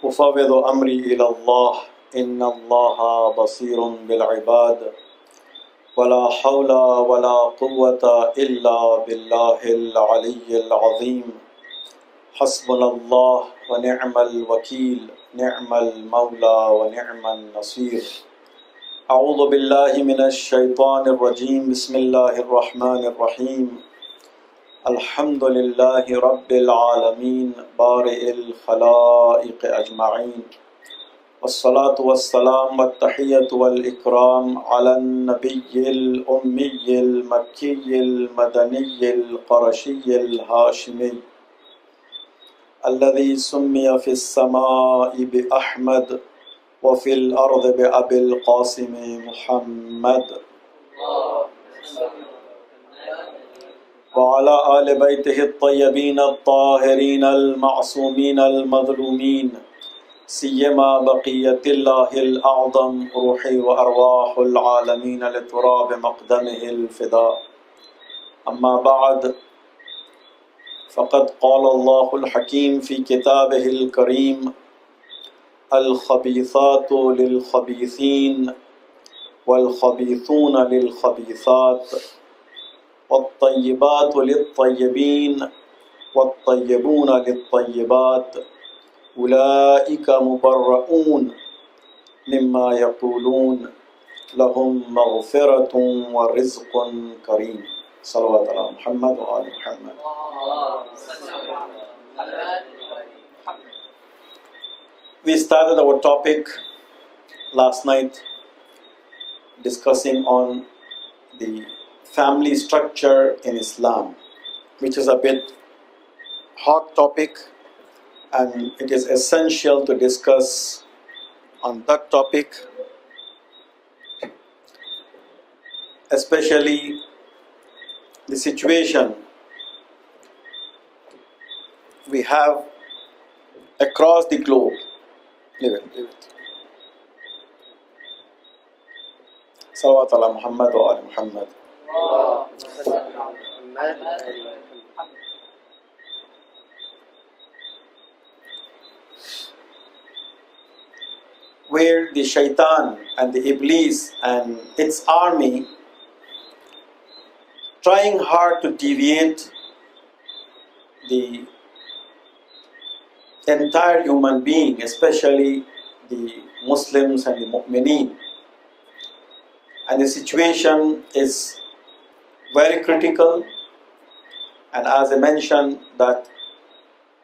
أفوض أمري إلى الله إن الله بصير بالعباد ولا حول ولا قوة إلا بالله العلي العظيم حسبنا الله ونعم الوكيل نعم المولى ونعم النصير أعوذ بالله من الشيطان الرجيم بسم الله الرحمن الرحيم الحمد لله رب العالمين بارئ الخلائق أجمعين والصلاة والسلام والتحية والإكرام على النبي الأمي المكي المدني القرشي الهاشمي الذي سمي في السماء بأحمد وفي الأرض بأبي القاسم محمد وعلى آل بيته الطيبين الطاهرين المعصومين المظلومين سيما بقية الله الأعظم روحي وأرواح العالمين لتراب مقدمه الفداء أما بعد فقد قال الله الحكيم في كتابه الكريم الخبيثات للخبيثين والخبيثون للخبيثات والطيبات للطيبين والطيبون للطيبات أولئك مبرؤون مما يقولون لهم مغفرة ورزق كريم صلوات على محمد وآل محمد. We started our topic last night discussing on the family structure in Islam, which is a bit hot topic, and it is essential to discuss on that topic, especially the situation we have across the globe. Leave it. Salawat ala Muhammad wa ala Muhammad. Where the shaitan and the iblis and its army trying hard to deviate the entire human being, especially the Muslims and the mu'mineen. And the situation is very critical, and as I mentioned, that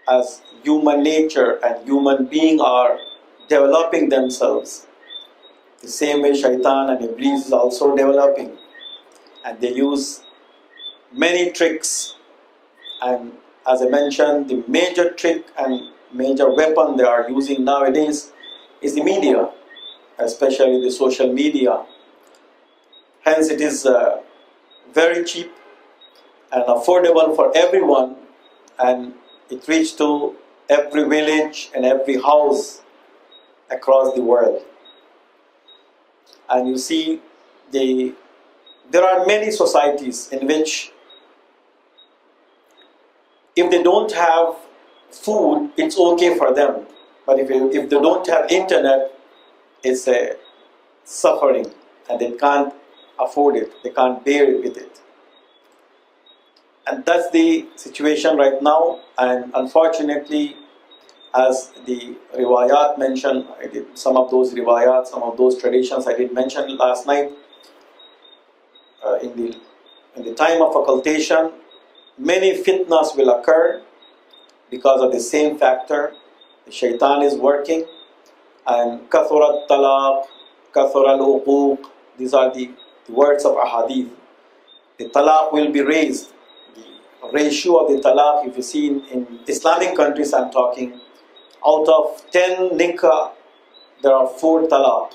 as human nature and human being are developing themselves, the same way shaitan and iblis is also developing, and they use many tricks. And as I mentioned, the major trick and major weapon they are using nowadays is the media, especially the social media. Hence it is very cheap and affordable for everyone, and it reaches to every village and every house across the world. And you see, there are many societies in which if they don't have food, it's okay for them. But if they don't have internet, it's a suffering, and they can't afford it. They can't bear it with it. And that's the situation right now. And unfortunately, as the riwayat mentioned, I did some of those riwayat, some of those traditions I did mention last night. In the time of occultation, many fitnas will occur because of the same factor. The shaitan is working, and kathurat talaq, kathural uquq, these are the words of ahadith. The talaq will be raised. The ratio of the talaq, if you see in Islamic countries I'm talking, out of 10 nikah, there are 4 talaq,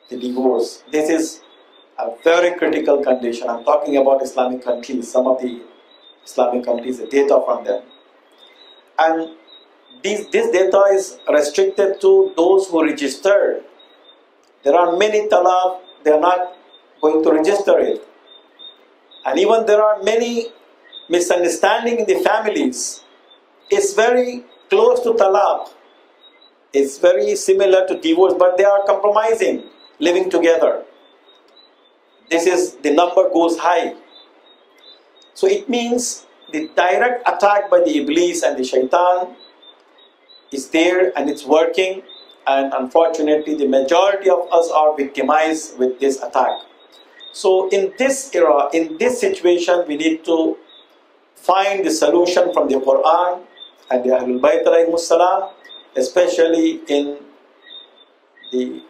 the divorce. This is a very critical condition. I'm talking about Islamic countries, some of the Islamic countries, the data from them. And this data is restricted to those who registered. There are many talaq, they are not going to register it. And even there are many misunderstandings in the families. It's very close to talaq. It's very similar to divorce, but they are compromising, living together. This is, the number goes high. So it means the direct attack by the Iblis and the Shaitan is there and it's working, and unfortunately the majority of us are victimized with this attack. So in this era, in this situation, we need to find the solution from the Quran and the Ahlul Bayt alayhimus salam, especially in the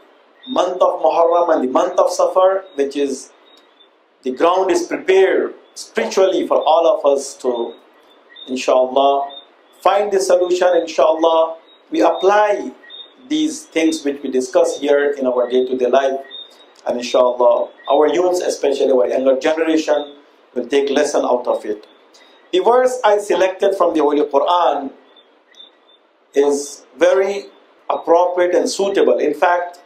month of Muharram and the month of Safar, which is, the ground is prepared spiritually for all of us to, inshallah, find the solution. Inshallah, we apply these things which we discuss here in our day-to-day life, and inshallah, our youths, especially our younger generation, will take lesson out of it. The verse I selected from the Holy Quran is very appropriate and suitable. In fact,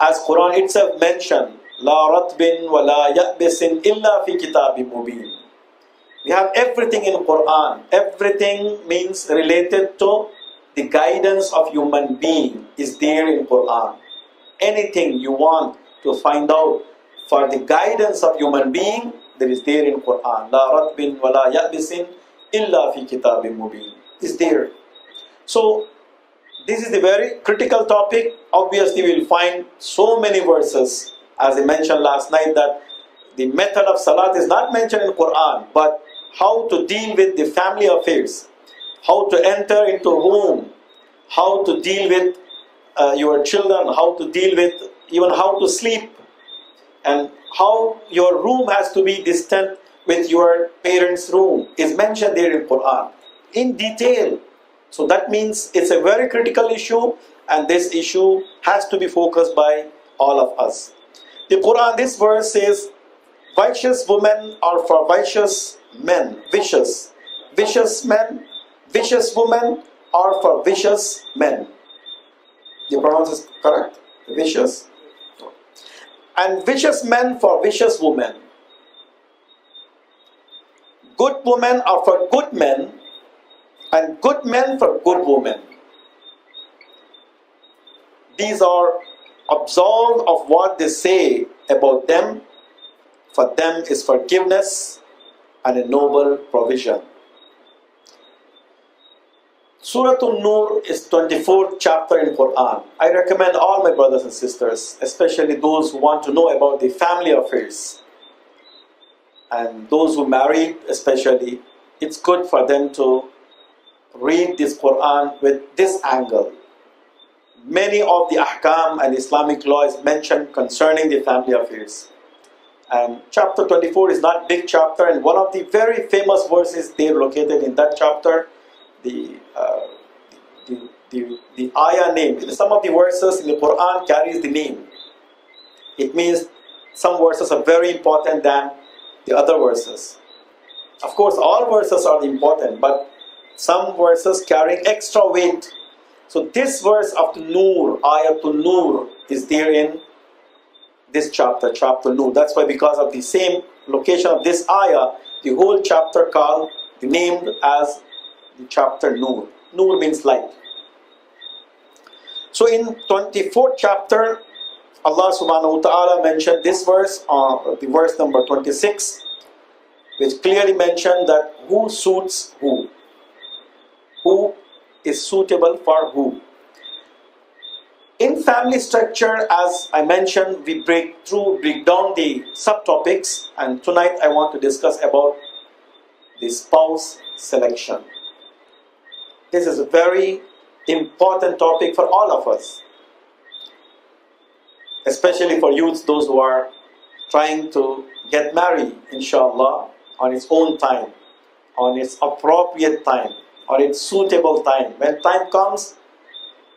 as Quran itself mentioned, La ratbin wa la ya'bisin illa fi kitabim mubin. We have everything in Quran. Everything means related to the guidance of human being is there in Quran. Anything you want to find out for the guidance of human being, that is there in Quran. La ratbin wa la ya'bisin illa fi kitabim mubin. Is there. So this is the very critical topic. Obviously, we will find so many verses, as I mentioned last night, that the method of salat is not mentioned in Quran, but how to deal with the family affairs, how to enter into home, how to deal with your children, how to deal with even how to sleep, and how your room has to be distant with your parents' room is mentioned there in Quran in detail. So that means it's a very critical issue, and this issue has to be focused by all of us. The Quran, this verse says, "Vicious women are for vicious men." Vicious. Vicious men, vicious women are for vicious men. The pronounce is correct? Vicious. And vicious men for vicious women. Good women are for good men, and good men for good women. These are absolved of what they say about them. For them is forgiveness and a noble provision. Surah An-Nur is 24th chapter in Quran. I recommend all my brothers and sisters, especially those who want to know about the family affairs, and those who married especially, it's good for them to read this Quran with this angle. Many of the ahkam and Islamic law is mentioned concerning the family affairs. And chapter 24 is not big chapter, and one of the very famous verses there located in that chapter, the ayah name. Some of the verses in the Quran carries the name. It means some verses are very important than the other verses. Of course, all verses are important, but some verses carrying extra weight. So this verse of the Nur, Ayatul Nur, is there in this chapter, chapter Nur. That's why, because of the same location of this ayah, the whole chapter called, named as the chapter Nur. Nur means light. So in 24th chapter, Allah subhanahu wa ta'ala mentioned this verse, the verse number 26, which clearly mentioned that who suits who. Who is suitable for who. In family structure, as I mentioned, we break down the subtopics, and tonight I want to discuss about the spouse selection. This is a very important topic for all of us, especially for youths, those who are trying to get married, inshallah, on its own time, on its appropriate time, on its suitable time. When time comes,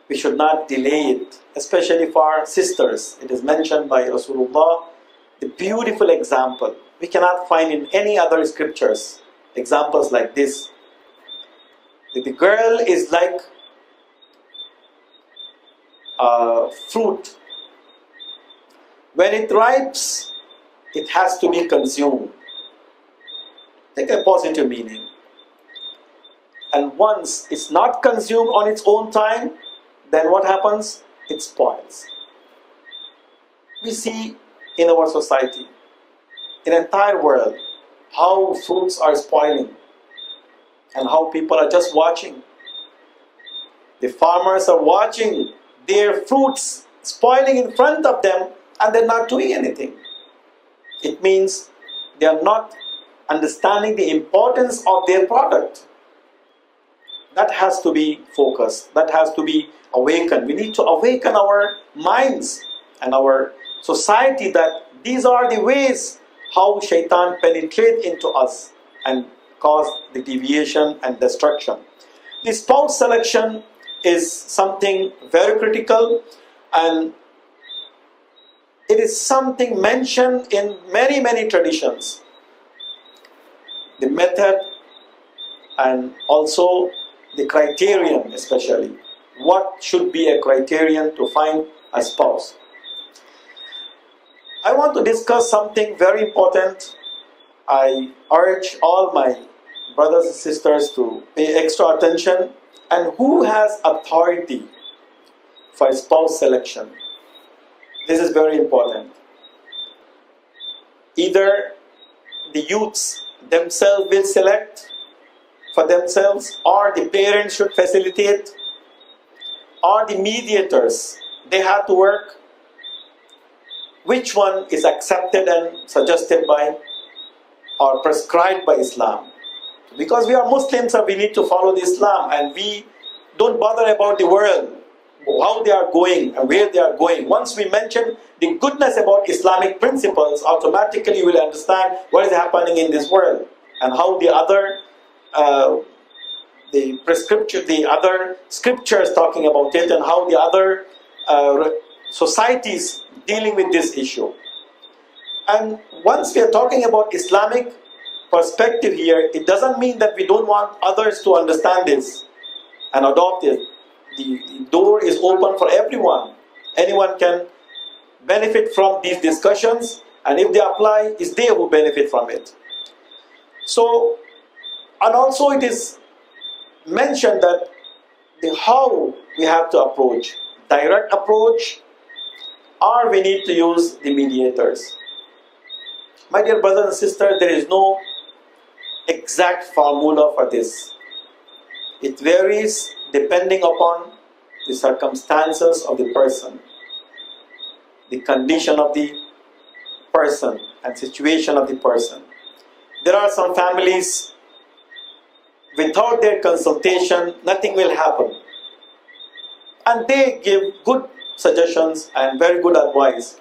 we should not delay it, especially for our sisters. It is mentioned by Rasulullah, the beautiful example. We cannot find in any other scriptures examples like this. The girl is like fruit. When it ripes, it has to be consumed. Take a positive meaning. And once it's not consumed on its own time, then what happens? It spoils. We see in our society, in the entire world, how fruits are spoiling and how people are just watching. The farmers are watching their fruits spoiling in front of them and they're not doing anything. It means they are not understanding the importance of their product. That has to be focused. That has to be awakened. We need to awaken our minds and our society that these are the ways how shaitan penetrates into us and cause the deviation and destruction. The spouse selection is something very critical, and it is something mentioned in many traditions. The method and also the criterion, especially. What should be a criterion to find a spouse? I want to discuss something very important. I urge all my brothers and sisters to pay extra attention. And who has authority for spouse selection? This is very important. Either the youths themselves will select for themselves, or the parents should facilitate, or the mediators, they have to work. Which one is accepted and suggested by or prescribed by Islam? Because we are Muslims and we need to follow the Islam, and we don't bother about the world, how they are going and where they are going. Once we mention the goodness about Islamic principles, automatically you will understand what is happening in this world and how the other the other scriptures talking about it, and how the other societies dealing with this issue. And once we are talking about Islamic perspective here, it doesn't mean that we don't want others to understand this and adopt it. The door is open for everyone. Anyone can benefit from these discussions, and if they apply, it's they who benefit from it. So, and also it is mentioned that the how we have to approach, direct approach, or we need to use the mediators. My dear brothers and sisters, there is no exact formula for this. It varies depending upon the circumstances of the person, the condition of the person, and situation of the person. There are some families, without their consultation, nothing will happen. And they give good suggestions and very good advice.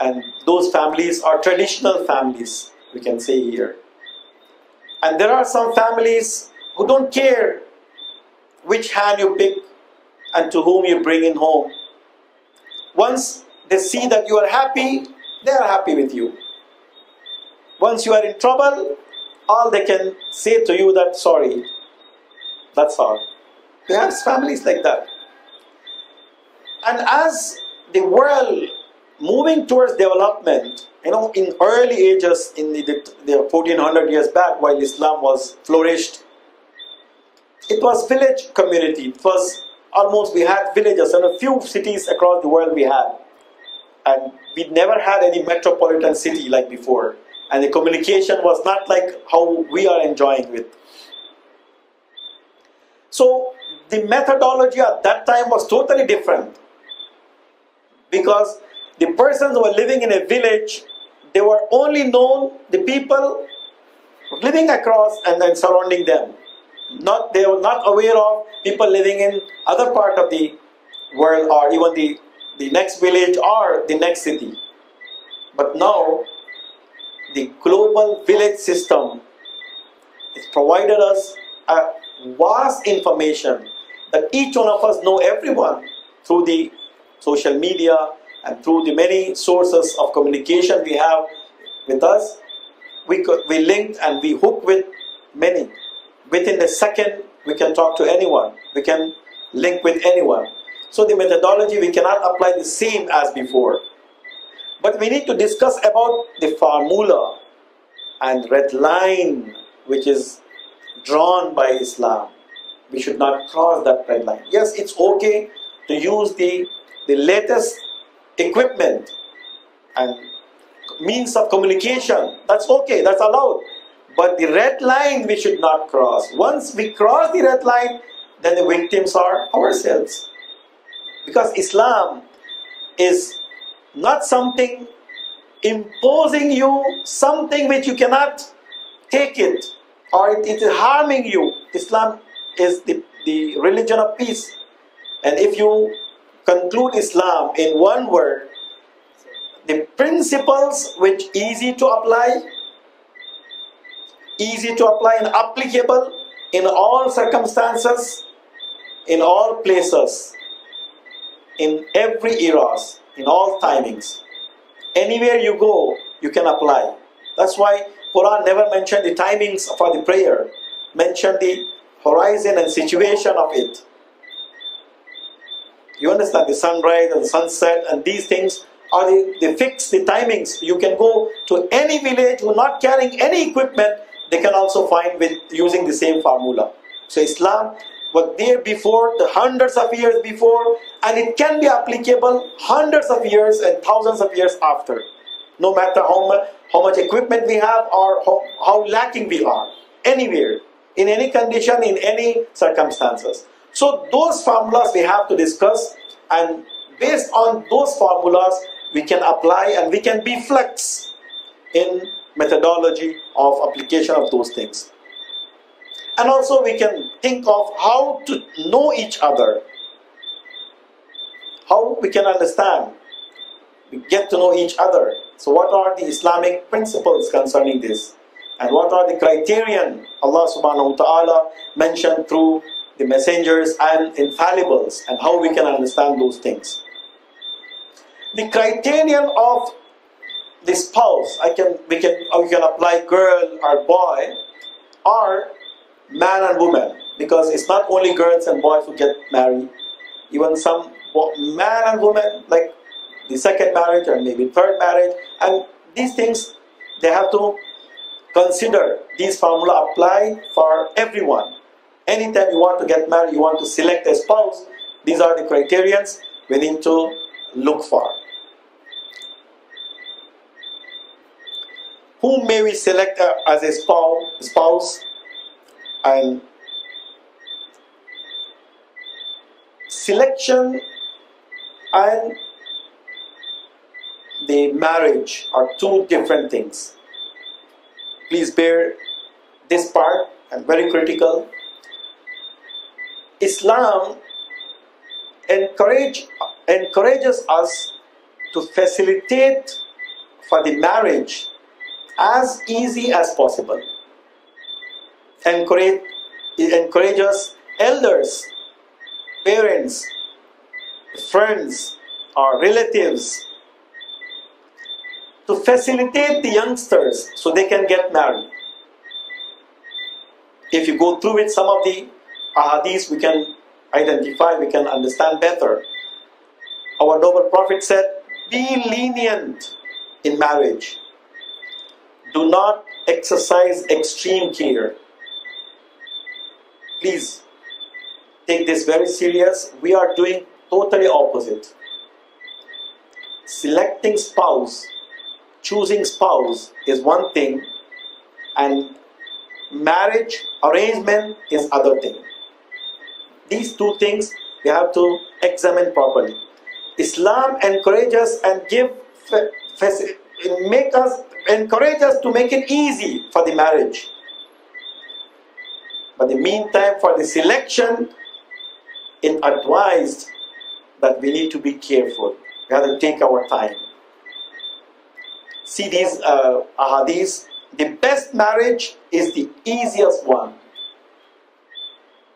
And those families are traditional families, we can say here. And there are some families who don't care which hand you pick and to whom you bring in home. Once they see that you are happy, they are happy with you. Once you are in trouble, all they can say to you that sorry, that's all. We have families like that. And as the world moving towards development, in early ages, in the 1400 years back, while Islam was flourished, it was village community. It was almost, we had villages, and a few cities across the world we had. And we never had any metropolitan city like before. And the communication was not like how we are enjoying with. So the methodology at that time was totally different. Because the persons who were living in a village, they were only known, the people living across and then surrounding them. They were not aware of people living in other part of the world, or even the next village or the next city. But now, the global village system has provided us a vast information that each one of us know everyone through the social media and through the many sources of communication we have with us. We linked and we hook with many. Within a second, we can talk to anyone. We can link with anyone. So the methodology, we cannot apply the same as before. But we need to discuss about the formula and red line which is drawn by Islam. We should not cross that red line. Yes, it's okay to use the latest equipment and means of communication. That's okay, that's allowed. But the red line we should not cross. Once we cross the red line, then the victims are ourselves. Because Islam is not something imposing you something which you cannot take it, or it is harming you. Islam is the religion of peace. And if you conclude Islam in one word, the principles which easy to apply and applicable in all circumstances, in all places, in every eras, in all timings. Anywhere you go, you can apply. That's why Quran never mentioned the timings for the prayer, mentioned the horizon and situation of it. You understand, the sunrise and sunset and these things are the fixed, the timings. You can go to any village who are not carrying any equipment, they can also find with using the same formula. So Islam was there before, the hundreds of years before, and it can be applicable hundreds of years and thousands of years after. No matter how much equipment we have or how lacking we are. Anywhere, in any condition, in any circumstances. So those formulas we have to discuss, and based on those formulas we can apply and we can be flex in methodology of application of those things. And also we can think of how to know each other, how we can understand, we get to know each other. So what are the Islamic principles concerning this? And what are the criterion Allah subhanahu wa ta'ala mentioned through the messengers and infallibles, and how we can understand those things? The criterion of the spouse, we can apply girl or boy, or man and woman, because it's not only girls and boys who get married. Even some man and woman, like the second marriage or maybe third marriage, and these things they have to consider. These formula apply for everyone. Anytime you want to get married, you want to select a spouse, these are the criterions we need to look for. Whom may we select as a spouse? And selection and the marriage are two different things. Please bear this part, and very critical. Islam encourages us to facilitate for the marriage as easy as possible. It encourages elders, parents, friends, or relatives to facilitate the youngsters so they can get married. If you go through with some of the ahadith, we can identify, we can understand better. Our noble Prophet said, be lenient in marriage. Do not exercise extreme care. Please take this very serious. We are doing totally opposite. Selecting spouse, choosing spouse is one thing, and marriage arrangement is other thing. These two things we have to examine properly. Islam encourages and encourage us to make it easy for the marriage. But in the meantime, for the selection, it advised that we need to be careful. We have to take our time. See these ahadith. The best marriage is the easiest one.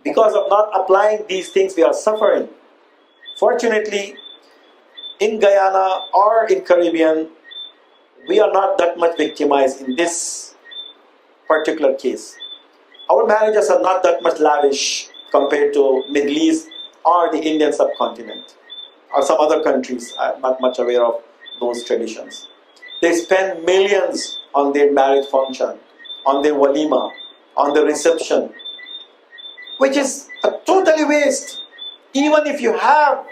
Because of not applying these things, we are suffering. Fortunately, in Guyana or in Caribbean, we are not that much victimized in this particular case. Our marriages are not that much lavish compared to Middle East or the Indian subcontinent or some other countries. I'm not much aware of those traditions. They spend millions on their marriage function, on their walima, on the reception, which is a totally waste. Even if you have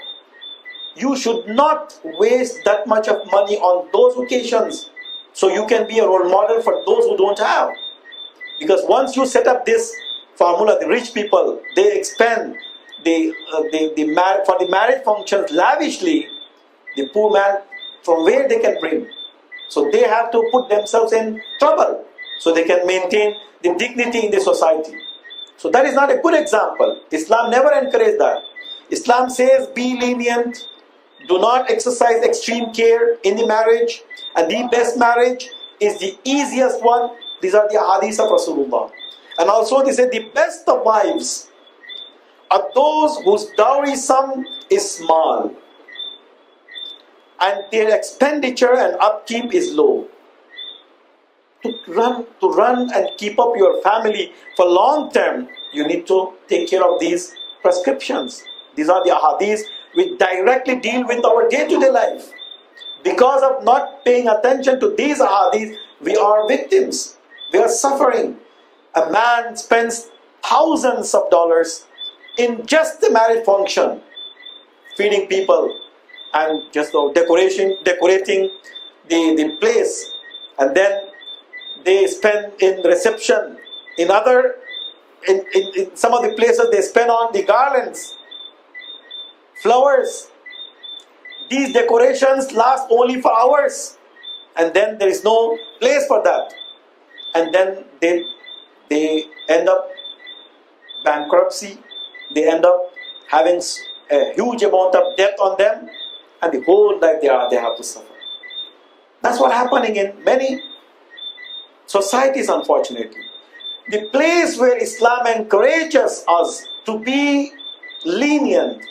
you should not waste that much of money on those occasions, so you can be a role model for those who don't have. Because once you set up this formula, the rich people, they expend for the marriage functions lavishly. The poor man, from where they can bring? So they have to put themselves in trouble so they can maintain the dignity in the society. So that is not a good example. Islam never encouraged that. Islam says be lenient, do not exercise extreme care in the marriage, and the best marriage is the easiest one. These are the hadiths of Rasulullah. And also they say the best of wives are those whose dowry sum is small and their expenditure and upkeep is low. To run and keep up your family for long term, you need to take care of these prescriptions. These are the ahadith which directly deal with our day-to-day life. Because of not paying attention to these ahadith, we are victims. We are suffering. A man spends thousands of dollars in just the marriage function, feeding people and just decorating the place, and then they spend in reception. In some of the places they spend on the garlands, flowers. These decorations last only for hours, and then there is no place for that, and then they end up bankruptcy. They end up having a huge amount of debt on them, and the whole life they have to suffer. That's what's happening in many societies, unfortunately. The place where Islam encourages us to be lenient,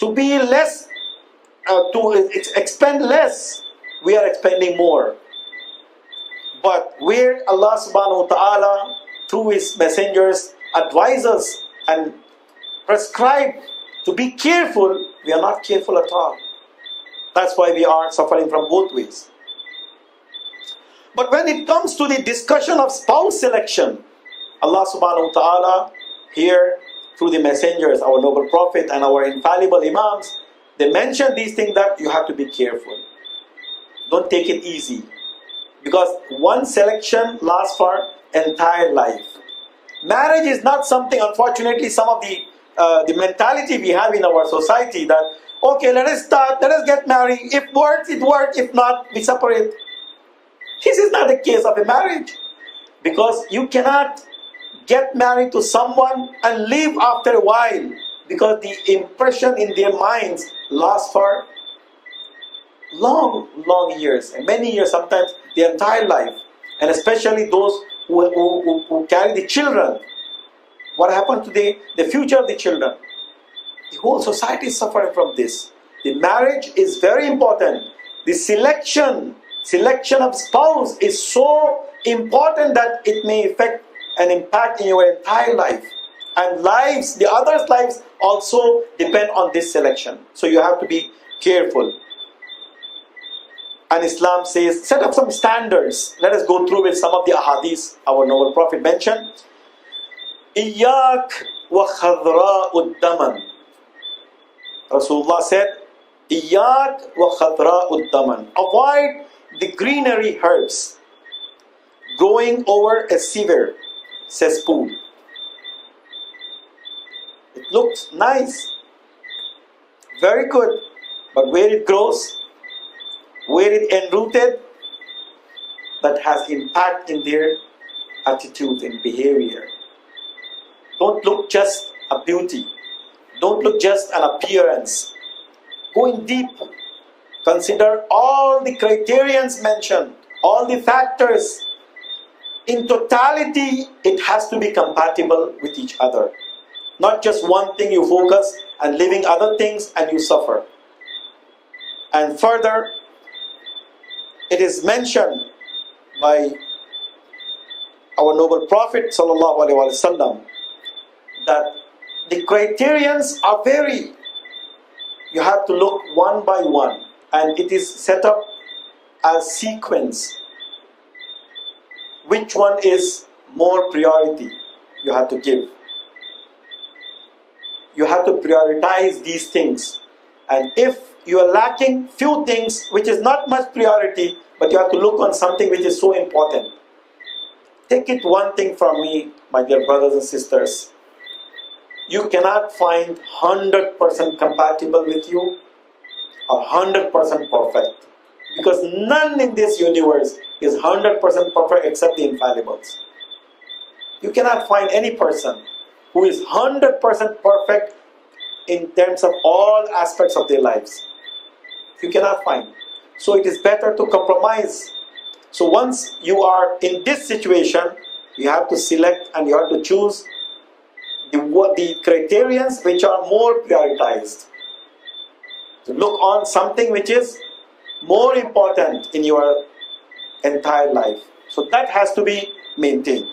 to be less, to expend less, we are expending more. But where Allah subhanahu wa ta'ala, through His messengers, advises and prescribe to be careful, we are not careful at all. That's why we are suffering from both ways. But when it comes to the discussion of spouse selection, Allah subhanahu wa ta'ala here through the messengers, our noble prophet and our infallible imams, they mention these things that you have to be careful. Don't take it easy. Because one selection lasts for entire life. Marriage is not something, unfortunately, some of the mentality we have in our society that, okay, let us get married. If it works, it works. If not, we separate. This is not the case of a marriage. Because you cannot get married to someone and leave after a while. Because the impression in their minds lasts for long years. And many years, sometimes the entire life. And especially those who carry the children. What happened to the future of the children? The whole society is suffering from this. The marriage is very important. The selection of spouse is so important that it may affect and impact in your entire life. And the others' lives also depend on this selection. So you have to be careful. And Islam says, set up some standards. Let us go through with some of the ahadith our noble prophet mentioned. Iyak wa khadra'ud daman. Rasulullah said, Iyak wa khadra'ud daman. Avoid the greenery herbs growing over a severe cesspool. It looks nice, very good, but where it grows, where it enrooted, that has impact in their attitude and behavior. Don't look just a beauty. Don't look just an appearance. Go in deep. Consider all the criterions mentioned, all the factors. In totality, it has to be compatible with each other. Not just one thing you focus and leaving other things and you suffer. And further, it is mentioned by our noble Prophet ﷺ that the criterions are very. You have to look one by one, and it is set up as sequence. Which one is more priority? You have to give. You have to prioritize these things, and if you are lacking few things which is not much priority, but you have to look on something which is so important. Take it one thing from me, my dear brothers and sisters. You cannot find 100% compatible with you or 100% perfect. Because none in this universe is 100% perfect except the infallibles. You cannot find any person who is 100% perfect in terms of all aspects of their lives. You cannot find. So it is better to compromise. So once you are in this situation, you have to select and you have to choose the criterions which are more prioritized. To look on something which is more important in your entire life. So that has to be maintained.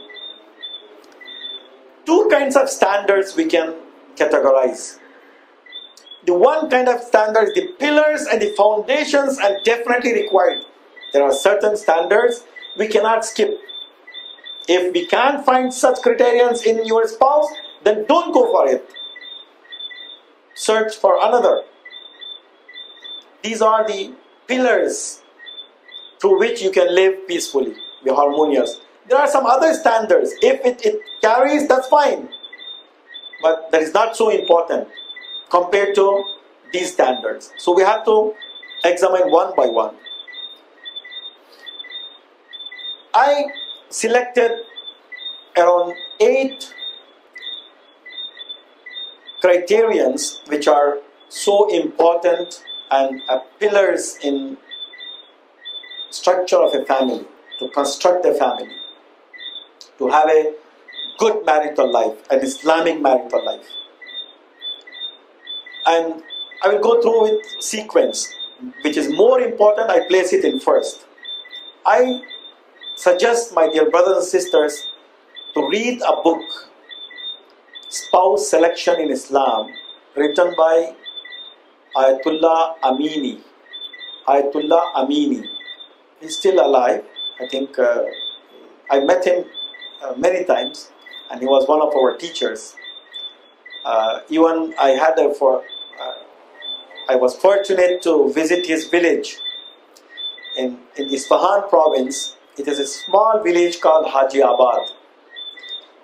Two kinds of standards we can categorize. The one kind of standard is the pillars and the foundations and definitely required. There are certain standards we cannot skip. If we can't find such criterions in your spouse, then don't go for it. Search for another. These are the pillars through which you can live peacefully, be harmonious. There are some other standards. If it carries, that's fine. But that is not so important compared to these standards. So we have to examine one by one. I selected around 8 criterions which are so important and pillars in structure of a family, to construct a family, to have a good marital life, an Islamic marital life. And I will go through with sequence, which is more important, I place it in first. I suggest, my dear brothers and sisters, to read a book, Spouse Selection in Islam, written by Ayatollah Amini. Ayatollah Amini. He's still alive. I think I met him many times, and he was one of our teachers. Even I was fortunate to visit his village in Isfahan province. It is a small village called Haji Abad.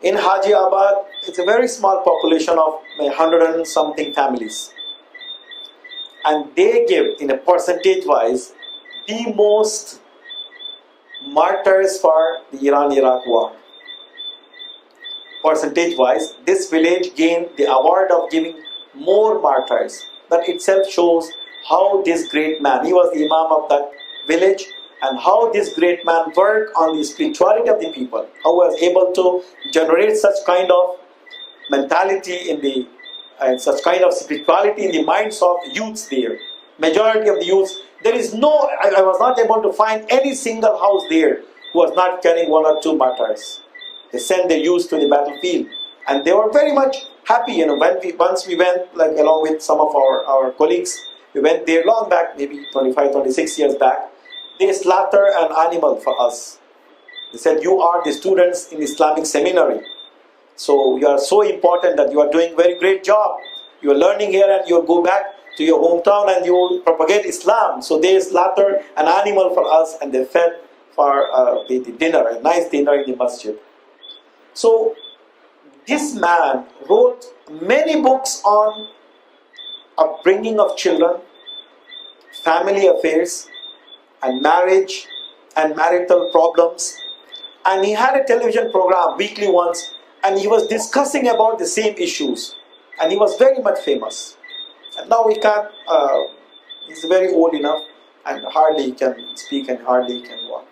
In Haji Abad, it's a very small population of 100 and something families. And they give, in a percentage wise, the most martyrs for the Iran-Iraq war. Percentage wise, this village gained the award of giving more martyrs. That itself shows how this great man, he was the Imam of that village, and how this great man worked on the spirituality of the people, how he was able to generate such kind of mentality and such kind of spirituality in the minds of youths there. Majority of the youths, I was not able to find any single house there who was not carrying 1 or 2 martyrs. They sent their youth to the battlefield, and they were very much happy. Once we went, along with some of our colleagues, we went there long back, maybe 25, 26 years back. They slaughtered an animal for us. They said, you are the students in Islamic seminary. So you are so important that you are doing very great job. You are learning here and you go back to your hometown and you propagate Islam. So they slaughtered an animal for us and they fed for the dinner, a nice dinner in the masjid. So this man wrote many books on upbringing of children, family affairs, and marriage and marital problems. And he had a television program weekly once, and he was discussing about the same issues. And he was very much famous. And now he can't, he's very old enough and hardly can speak and hardly can walk.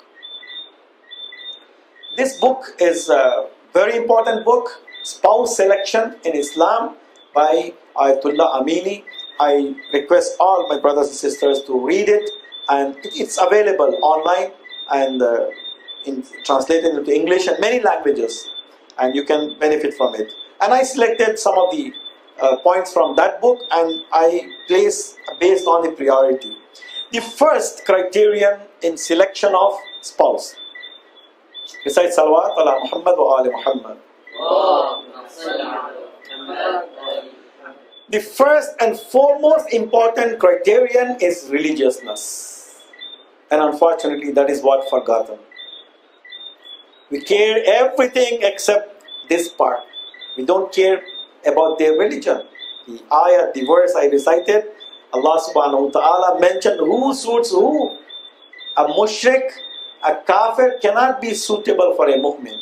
This book is a very important book, Spouse Selection in Islam by Ayatollah Amini. I request all my brothers and sisters to read it, and it's available online and translated into English and many languages, and you can benefit from it. And I selected some of the points from that book, and I place based on the priority. The first criterion in selection of spouse. Recite Salawat ala Muhammad wa ali Muhammad. The first and foremost important criterion is religiousness. And unfortunately, that is what forgotten. We care everything except this part. We don't care about their religion. The ayah, the verse I recited, Allah subhanahu wa ta'ala mentioned who suits who. A mushrik, a kafir cannot be suitable for a mu'min.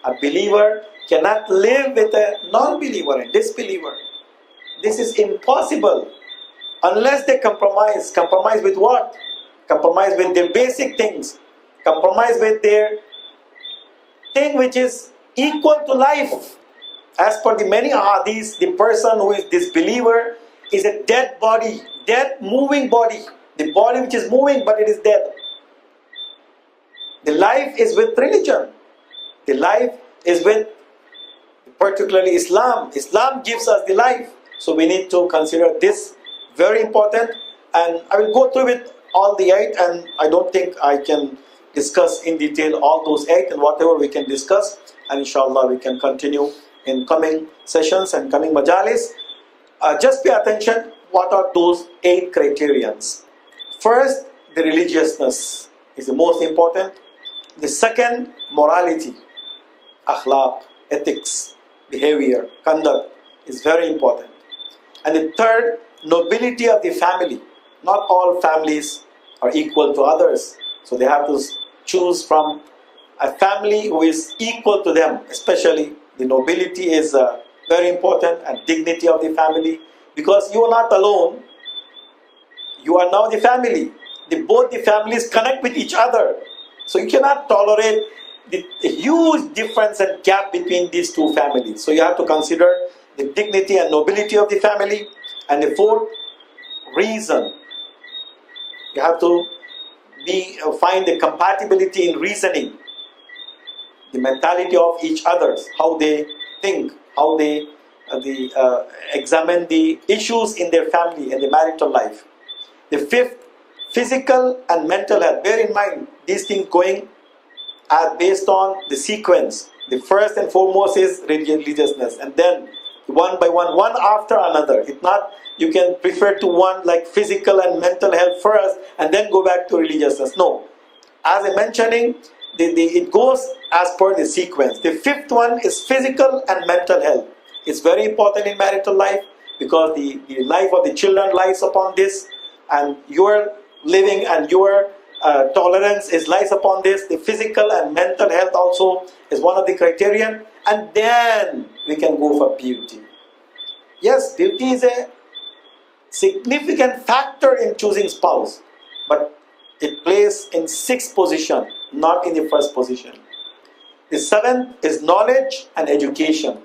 A believer cannot live with a non-believer, a disbeliever. This is impossible unless they compromise. Compromise with what? Compromise with their basic things. Compromise with their thing which is equal to life. As per the many hadiths, the person who is disbeliever is a dead body, dead moving body. The body which is moving but it is dead. The life is with religion. The life is with particularly Islam. Islam gives us the life. So we need to consider this very important. And I will go through with all the 8, and I don't think I can discuss in detail all those 8, and whatever we can discuss, and inshallah we can continue in coming sessions and coming majalis. Just pay attention, what are those 8 criterions? First, the religiousness is the most important. The second, morality, akhlaq, ethics, behavior, conduct is very important. And the third, nobility of the family. Not all families are equal to others. So they have to choose from a family who is equal to them. Especially the nobility is very important, and dignity of the family. Because you are not alone. You are now the family. Both the families connect with each other. So you cannot tolerate the huge difference and gap between these two families. So you have to consider the dignity and nobility of the family. And the fourth, reason. You have to find the compatibility in reasoning. The mentality of each others, how they think, how they examine the issues in their family and the marital life. The fifth, physical and mental health. Bear in mind, these things going based on the sequence. The first and foremost is religiousness, and then one by one, one after another. If not, you can prefer to one like physical and mental health first, and then go back to religiousness. No. As I'm mentioning, it goes as per the sequence. The fifth one is physical and mental health. It's very important in marital life because the life of the children lies upon this, and your living and your tolerance lies upon this. The physical and mental health also is one of the criterion, and then we can go for beauty. Yes, beauty is a significant factor in choosing spouse, but it plays in 6th position, not in the 1st position. The 7th is knowledge and education.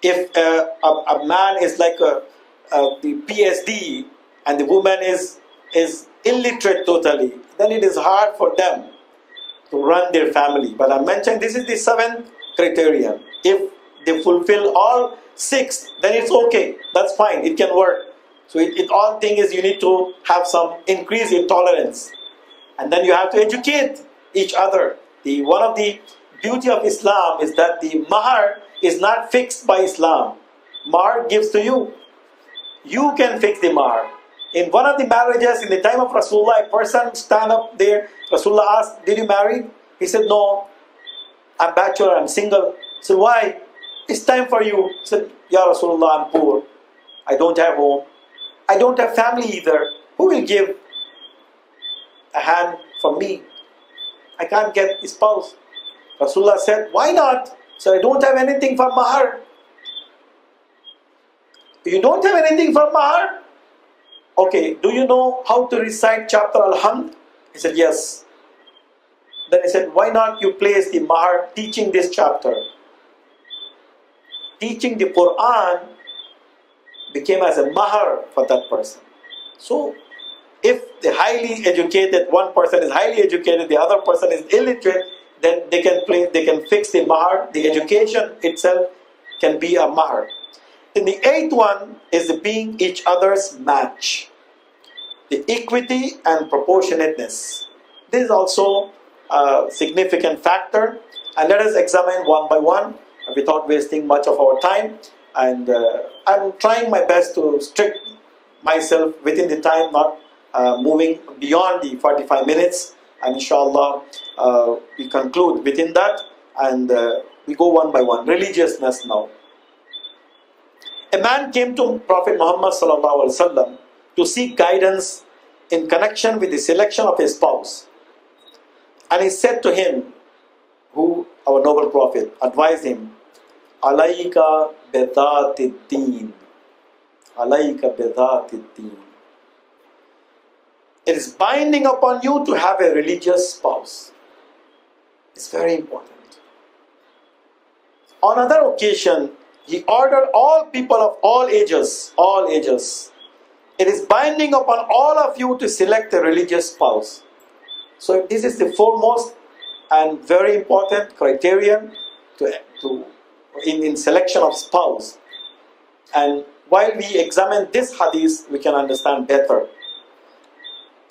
If a man is like the PhD and the woman is illiterate totally, then it is hard for them to run their family. But I mentioned this is the 7th criterion. If they fulfill all 6, then it's okay. That's fine. It can work. So all thing is you need to have some increase in tolerance. And then you have to educate each other. One of the beauty of Islam is that the mahar is not fixed by Islam. Mahar gives to you. You can fix the mahar. In one of the marriages in the time of Rasulullah, a person stand up there. Rasulullah asked, did you marry? He said, no, I'm bachelor, I'm single. So why? It's time for you. He said, Ya Rasulullah, I'm poor. I don't have home. I don't have family either. Who will give a hand for me? I can't get a spouse. Rasulullah said, why not? So I don't have anything for mahar. You don't have anything for mahar? Okay, do you know how to recite chapter Al-Hamd? He said, yes. Then he said, why not you place the mahar teaching this chapter? Teaching the Quran became as a mahar for that person. So, if the highly educated, one person is highly educated, the other person is illiterate, then they can fix the mahar. The education itself can be a mahar. Then the 8th one is being each other's match. The equity and proportionateness. This is also a significant factor. And let us examine one by one. without wasting much of our time. And I'm trying my best to strict myself within the time, not moving beyond the 45 minutes. And inshallah, we conclude within that, and we go one by one. Religiousness now. A man came to Prophet Muhammad sallallahu alaihi wasallam to seek guidance in connection with the selection of his spouse. And he said to him, who our noble Prophet advised him, Alayka bidhati deen. Alayka bidhati deen. It is binding upon you to have a religious spouse. It's very important. On another occasion, he ordered all people of all ages, it is binding upon all of you to select a religious spouse. So this is the foremost and very important criterion in selection of spouse. And while we examine this hadith, we can understand better.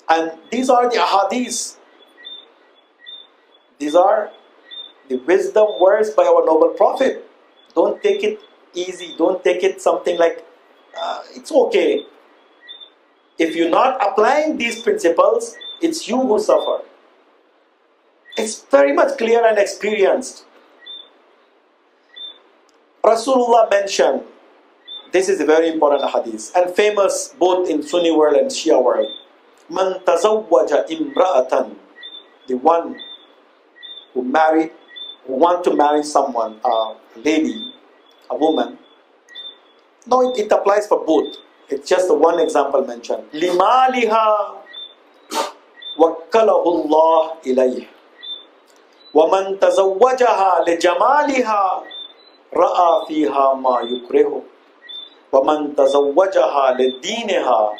And these are the ahadith. These are the wisdom words by our noble Prophet. Don't take it easy. Don't take it something like, it's okay. If you're not applying these principles, it's you who suffer. It's very much clear and experienced. Rasulullah mentioned, this is a very important hadith and famous both in Sunni world and Shia world. Man tazawwaja imra'atan, the one who want to marry someone, a lady, a woman. No, it applies for both. It's just the one example mentioned. Limaliha wakkalahu Allah ilayh. وَمَنْ تَزَوَّجَهَا لِجَمَالِهَا رَأَى فِيهَا مَا يُكْرِهُ وَمَنْ تَزَوَّجَهَا لِدِينِهَا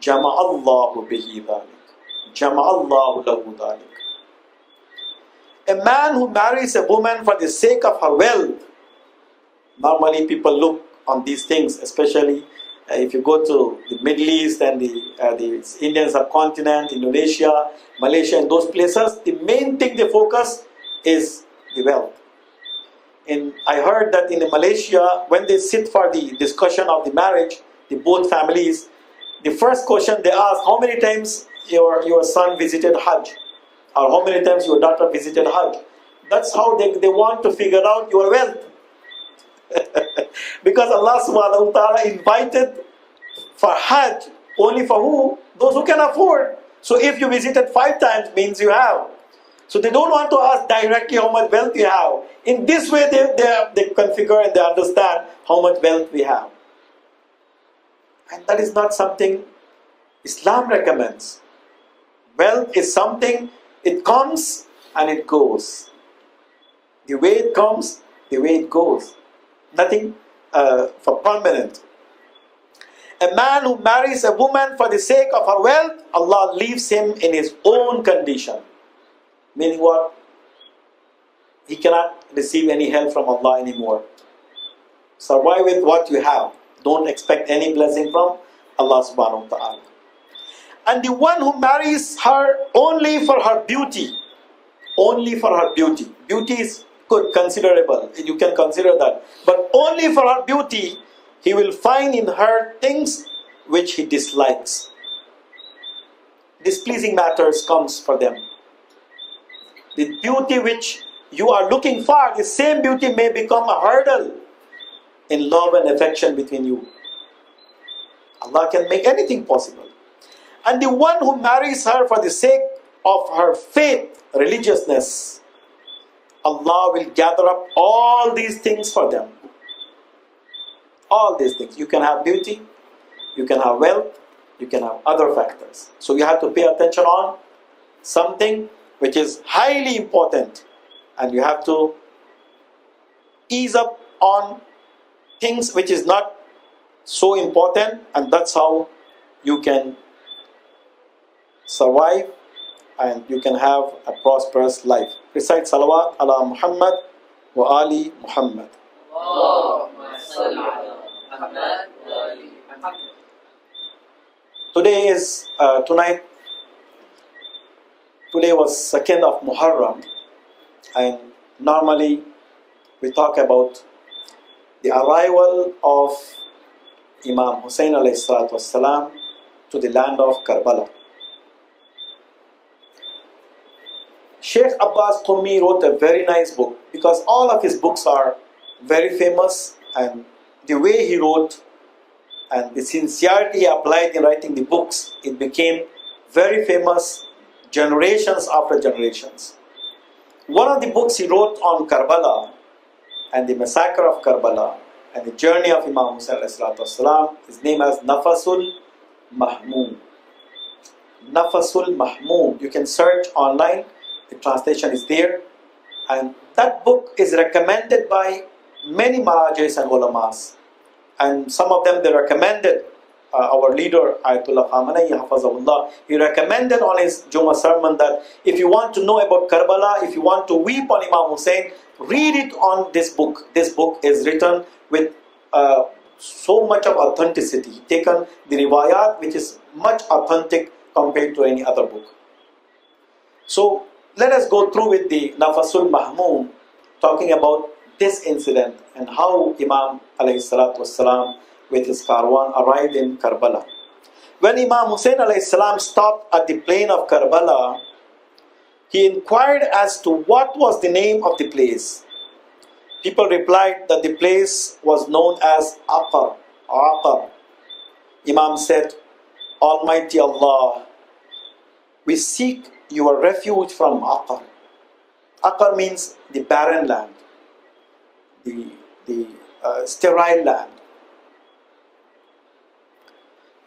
جَمَعَ اللَّهُ بِهِ ذَلِكَ جَمَعَ اللَّهُ لَهُ ذَلِكَ. A man who marries a woman for the sake of her wealth. Normally people look on these things, especially if you go to the Middle East and the Indian subcontinent, Indonesia, Malaysia, and those places, the main thing they focus is the wealth. And I heard that in Malaysia, when they sit for the discussion of the marriage, the both families, the first question they ask, how many times your son visited Hajj? Or how many times your daughter visited Hajj? That's how they want to figure out your wealth. Because Allah subhanahu wa ta'ala invited for Hajj only for who? Those who can afford. So if you visited 5 times, means you have. So they don't want to ask directly how much wealth you have. In this way they configure and they understand how much wealth we have. And that is not something Islam recommends. Wealth is something, it comes and it goes. The way it comes, the way it goes. Nothing for permanent. A man who marries a woman for the sake of her wealth, Allah leaves him in his own condition. Meaning what? He cannot receive any help from Allah anymore. Survive with what you have. Don't expect any blessing from Allah subhanahu wa ta'ala. And the one who marries her only for her beauty. Only for her beauty. Beauty is good, considerable. You can consider that. But only for her beauty, he will find in her things which he dislikes. Displeasing matters comes for them. The beauty which you are looking for, the same beauty may become a hurdle in love and affection between you. Allah can make anything possible. And the one who marries her for the sake of her faith, religiousness, Allah will gather up all these things for them. All these things. You can have beauty, you can have wealth, you can have other factors. So you have to pay attention on something which is highly important, and you have to ease up on things which is not so important, and that's how you can survive and you can have a prosperous life. Recite salawat ala Muhammad wa ali Muhammad. Today was 2nd of Muharram, and normally we talk about the arrival of Imam Hussein alayhi salatu wassalam to the land of Karbala. Sheikh Abbas Qummi wrote a very nice book because all of his books are very famous, and the way he wrote and the sincerity he applied in writing the books, it became very famous generations after generations. One of the books he wrote on Karbala and the massacre of Karbala and the journey of Imam Hussein ﷺ is named as Nafasul Mahmoom. Nafasul Mahmoom. You can search online, the translation is there, and that book is recommended by many marajis and ulamas, and some of them they recommended. Our leader Ayatollah Khamenei Hafazahullah, he recommended on his Jummah sermon that if you want to know about Karbala, if you want to weep on Imam Hussein, read it on this book. This book is written with so much of authenticity. He taken the riwayat which is much authentic compared to any other book. So let us go through with the Nafasul Mahmoom, talking about this incident and how Imam alayhi salatu wassalam with his Karwan arrived in Karbala. When Imam Hussein alayhi salam stopped at the plain of Karbala, he inquired as to what was the name of the place. People replied that the place was known as Aqar. Aqar. Imam said, Almighty Allah, we seek your refuge from Aqar. Aqar means the barren land, the sterile land.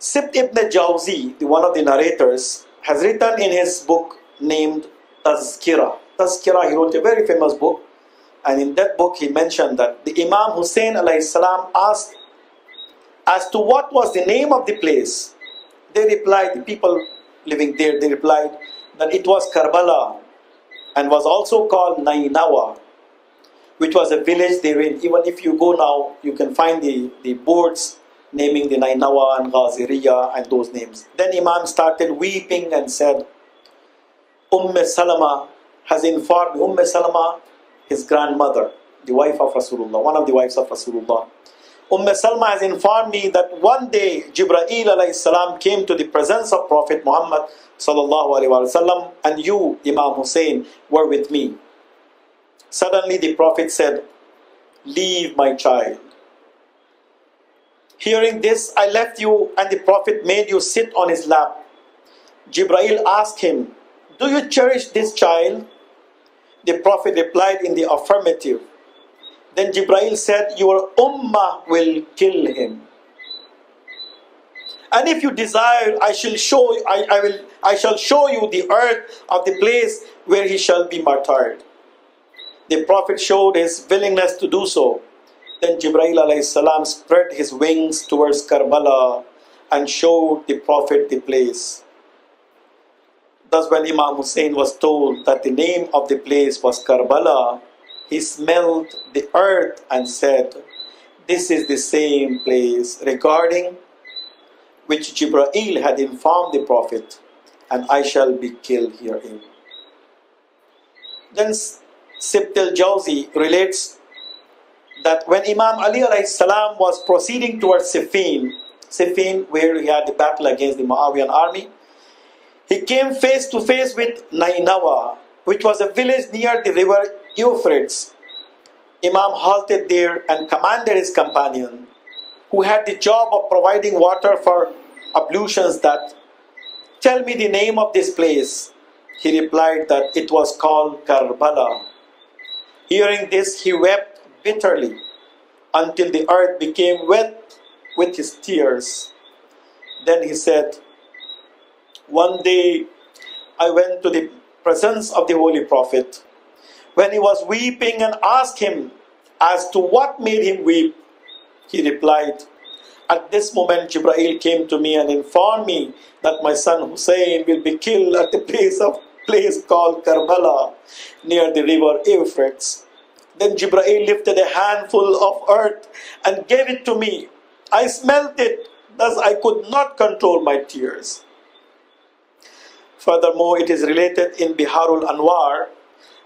Sibt ibn Jawzi, one of the narrators, has written in his book named Tazkira. Tazkira, he wrote a very famous book, and in that book he mentioned that the Imam Hussein alayhi salam asked as to what was the name of the place. They replied, the people living there, they replied that it was Karbala and was also called Nainawa, which was a village therein. Even if you go now, you can find the boards naming the Nainawa and Ghaziriya and those names. Then Imam started weeping and said, Salama has informed me, Salama, his grandmother, the wife of Rasulullah, one of the wives of Rasulullah. Salama has informed me that one day Jibreel alayhi salam came to the presence of Prophet Muhammad sallallahu alaihi wasallam, and you, Imam Hussein, were with me. Suddenly the Prophet said, leave my child. Hearing this, I left you, and the Prophet made you sit on his lap. Jibreel asked him, do you cherish this child? The Prophet replied in the affirmative. Then Jibreel said, your ummah will kill him. And if you desire, I shall show you the earth of the place where he shall be martyred. The Prophet showed his willingness to do so. Then Jibreel alayhi salam spread his wings towards Karbala and showed the Prophet the place. Thus when Imam Hussein was told that the name of the place was Karbala, he smelled the earth and said, this is the same place regarding which Jibreel had informed the Prophet, and I shall be killed herein. Then Sibt al-Jawzi relates that when Imam Ali alayhi salam was proceeding towards Siffin, where he had the battle against the Muawiyah army, he came face to face with Nainawa, which was a village near the river Euphrates. Imam halted there and commanded his companion, who had the job of providing water for ablutions, that, tell me the name of this place. He replied that it was called Karbala. Hearing this, he wept bitterly until the earth became wet with his tears. Then he said, one day I went to the presence of the Holy Prophet when he was weeping and asked him as to what made him weep. He replied, at this moment Jibreel came to me and informed me that my son Hussein will be killed at the place called Karbala near the river Euphrates. Then Jibreel lifted a handful of earth and gave it to me. I smelt it, thus I could not control my tears. Furthermore, it is related in Biharul Anwar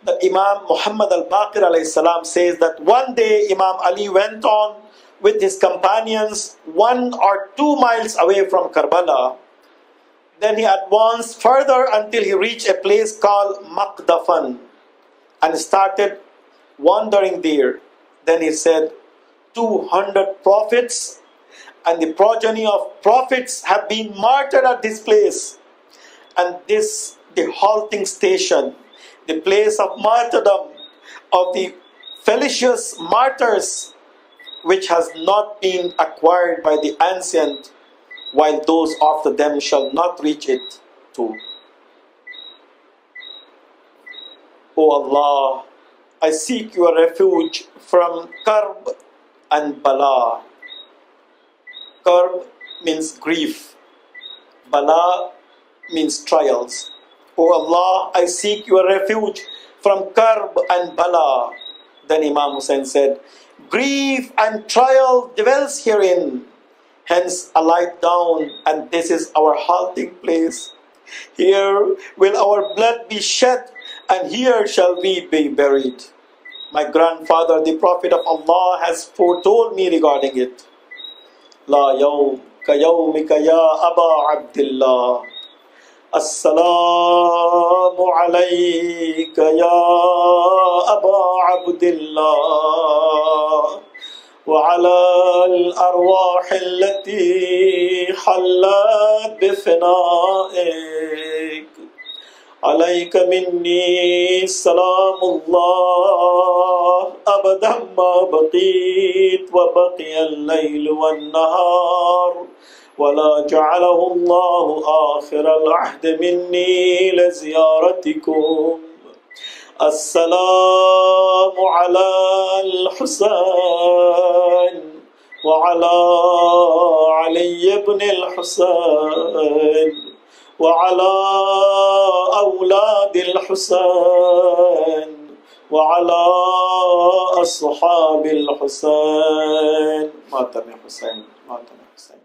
that Imam Muhammad al-Baqir alayhi salam says that one day Imam Ali went on with his companions 1 or 2 miles away from Karbala. Then he advanced further until he reached a place called Maqdafan and started wandering there. Then he said, 200 prophets and the progeny of prophets have been martyred at this place. And this, the halting station, the place of martyrdom of the fallacious martyrs, which has not been acquired by the ancient, while those after them shall not reach it too. O Allah, I seek your refuge from karb and bala. Karb means grief. Bala means trials. O Allah, I seek your refuge from karb and bala. Then Imam Hussain said, grief and trial dwells herein. Hence, alight down, and this is our halting place. Here will our blood be shed, and here shall we be buried. My grandfather, the Prophet of Allah, has foretold me regarding it. La yawm ka yawmika ya Aba Abdullah. Assalamu alayka ya Aba Abdullah. وعلى الأرواح التي حلت بفنائك عليك مني سلام الله أبدا ما بقيت وبقي الليل والنهار ولا جعله الله آخر العهد مني لزيارتكم. السلام على الحسين وعلى علي بن الحسين وعلى أولاد الحسين وعلى أصحاب الحسين. ماتم حسين، ماتم حسين.